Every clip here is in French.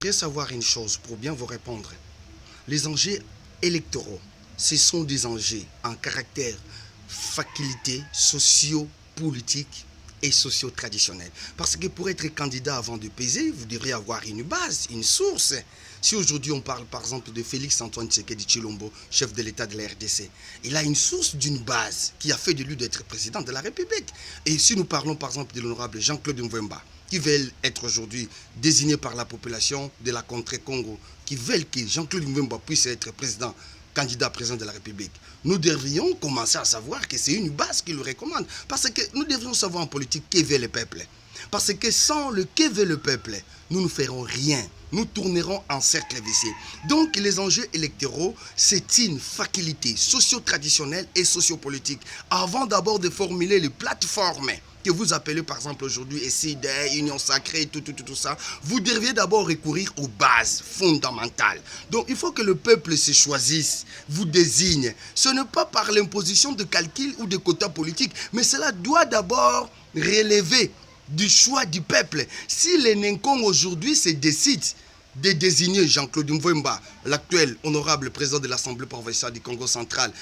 devriez savoir une chose pour bien vous répondre. Les enjeux électoraux, ce sont des enjeux en caractère faculté socio-politique et socio-traditionnel. Parce que pour être candidat avant de peser, vous devriez avoir une base, une source. Si aujourd'hui on parle par exemple de Félix Antoine Tshisekedi Tshilombo, chef de l'État de la RDC, il a une source d'une base qui a fait de lui d'être président de la République. Et si nous parlons par exemple de l'honorable Jean-Claude Mvemba, qui veulent être aujourd'hui désignés par la population de la contrée Congo, qui veulent que Jean-Claude Mvemba puisse être candidat président de la République, nous devrions commencer à savoir que c'est une base qui le recommande. Parce que nous devrions savoir en politique que veut le peuple. Parce que sans le que veut le peuple, nous ne ferons rien. Nous tournerons en cercle vicieux. Donc les enjeux électoraux, c'est une faculté socio-traditionnelle et sociopolitique. Avant d'abord de formuler les plateformes que vous appelez par exemple aujourd'hui SID, Union Sacrée, tout ça, vous devriez d'abord recourir aux bases fondamentales. Donc il faut que le peuple se choisisse, vous désigne. Ce n'est pas par l'imposition de calcul ou de quotas politiques, mais cela doit d'abord relever du choix du peuple. Si les Ninkong aujourd'hui se décident de désigner Jean-Claude Mvemba, l'actuel honorable président de l'Assemblée provinciale du Congo central,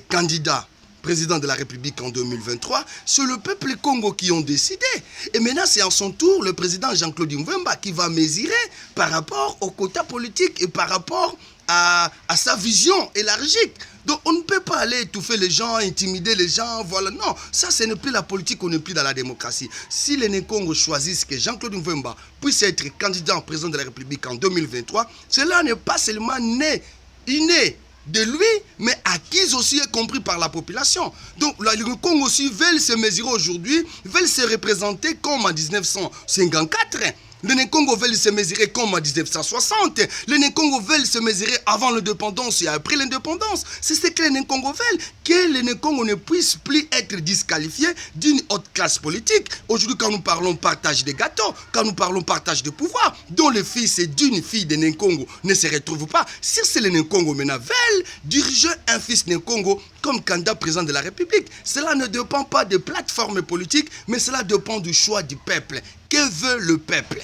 candidat président de la République en 2023, c'est le peuple Congo qui ont décidé. Et maintenant, c'est à son tour le président Jean-Claude Mvemba qui va mesurer par rapport aux quotas politiques et par rapport à sa vision élargie. Donc on ne peut pas aller étouffer les gens, intimider les gens, voilà. Non, ça ce n'est plus la politique, on n'est plus dans la démocratie. Si les Nkongo choisissent que Jean-Claude Mvemba puisse être candidat en président de la République en 2023, cela n'est pas seulement inné de lui, mais acquise aussi et compris par la population. Donc les Congo aussi veulent se mesurer aujourd'hui, veulent se représenter comme en 1954. Les Nkongo veulent se mesurer comme en 1960. Les Nkongo veulent se mesurer avant l'indépendance et après l'indépendance. C'est ce que les Nkongo veulent. Que les Nkongo ne puissent plus être disqualifiés d'une haute classe politique. Aujourd'hui, quand nous parlons partage des gâteaux, quand nous parlons partage de pouvoir, dont le fils d'une fille de Nkongo ne se retrouve pas, si c'est les Nkongo maintenant veulent diriger un fils Nkongo comme candidat président de la République, cela ne dépend pas de plateformes politiques, mais cela dépend du choix du peuple. Que veut le peuple ?